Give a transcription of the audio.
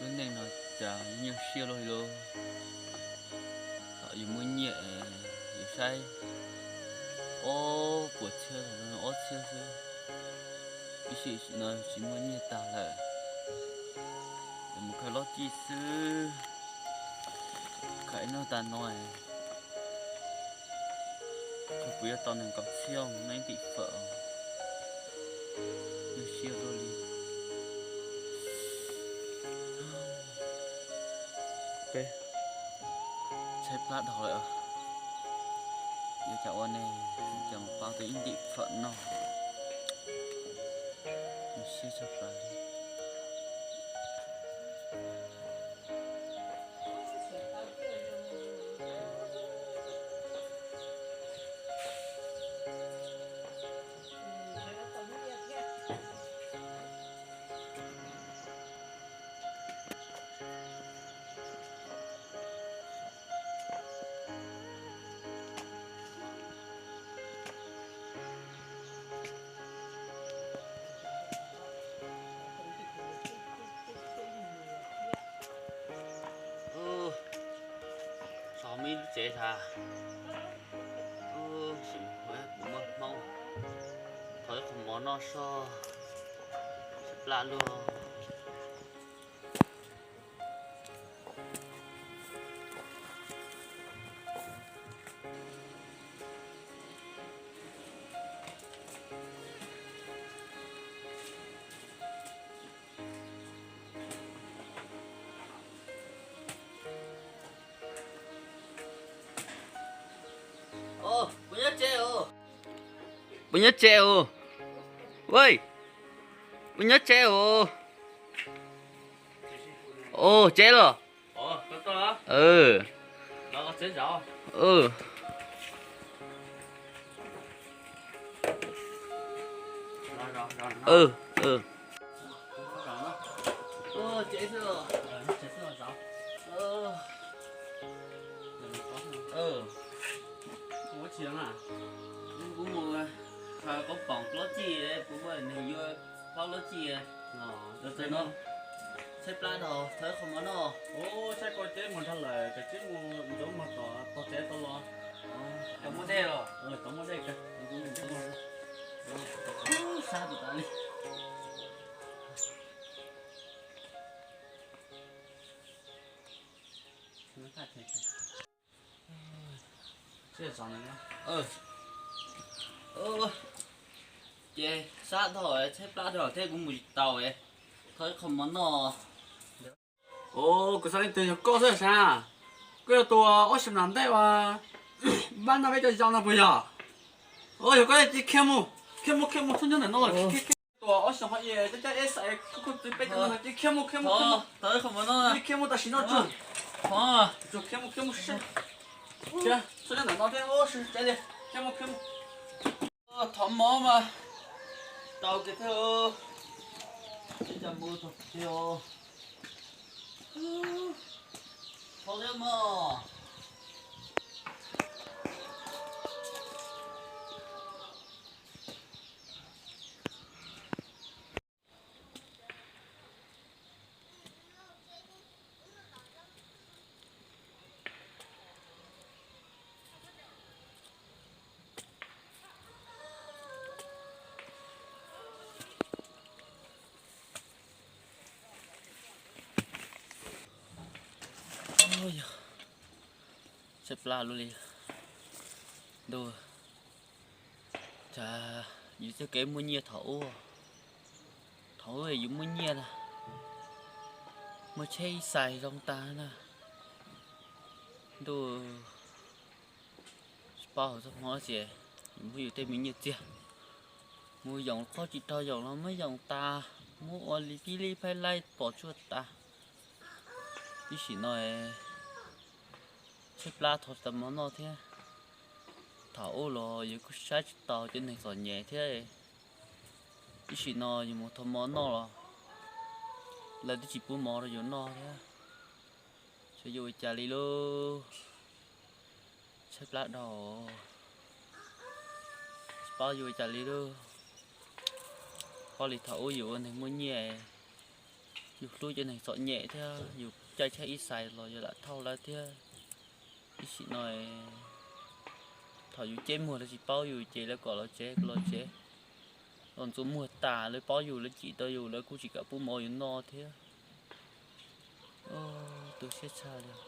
Vấn đề nó chả nhiều siêu rồi luôn. Họ dùng mũi nhẹ, dùng say. Ô, của chưa là nó ớt chưa chưa. Ý sĩ nó chỉ mũi nhẹ ta lại. Để một cái lót chi sư. Cái nó ta nói. Cho bây giờ tao nên có siêu, mấy bị phở. Nhiều siêu rồi đi. Ok, xếp lát đó lại giờ cháu anh này chẳng bao tới in địa phận nào mình sẽ xếp lại đi. Mình chế thà xin khỏe cũng mong thôi không món nó so sắp lạ luôn. Punya ceo. Woi. Punya ceo. Ồ, chế rồi. Ồ, có hả? Ừ. Nó có chế rõ. Ừ. Rồi. Ừ, ừ. Chế rồi. Chế rồi sao? Ừ. Không có chiếng à? Cũng mua có bỏng lót chi đấy, cũng vậy này vô bao lót chi đấy. Rồi nó xếp lại đồ, thấy không có nó. Ồ, chắc có chế một thằng lại cái chế một giống mà tao chế tao lo. Em mua đây rồi. Tao mua đây kìa. Xa tụi ta đi. giờ sao này chị sát thôi xếp lá rồi thế cũng một tàu ấy thôi không món nọ ồ cái sao này từ có rồi sao cái tua ở xem làm đây mà ban đầu bây giờ giao nó bây giờ ôi cái này chỉ ké모 손전에 넣어 또 어서 하예 진짜 에서 그거 뺏는 거 ké모 thôi không món nọ 이 ké모 다시 넣어 thôi 저 ké모 씨 자, 손전에 넣어 돼 씨, 자 ké모 thọ mó mà tàu cái theo chị chăm mua thật theo thôi đấy mà ôi giời. Xếp la luôn đi đồ chà dù cho cái mua nhia thấu thì dù mua nhia nè mua chơi xài trong ta nè đồ bao giờ mua gì muaอยู่tên mình như chưa mua dòng khó chỉ to dòng nó mới dòng ta mua oli pili phải lại bỏ chuột ta đi xí nói xếp la thật tầm món nó thế thảo lo giờ cứ sát tàu trên này còn nhẹ thế đi xí nói nhưng một thằng món nó là đi chỉ bún mò rồi giờ nó thế sẽ vô chả li lô xếp la đỏ bao vô chả li lô có lì thảo dù này muốn nhẹ dù lui trên này sợ nhẹ thế dù chạy chạy ít xài rồi giờ đã thâu lại thế ít xịn nói thảo dù chế mùa là chỉ bao dù chế là có chế còn số mùa tà lấy bao dù là chỉ tới dù là cũng chỉ cả bún mò nó thế tôi sẽ xa được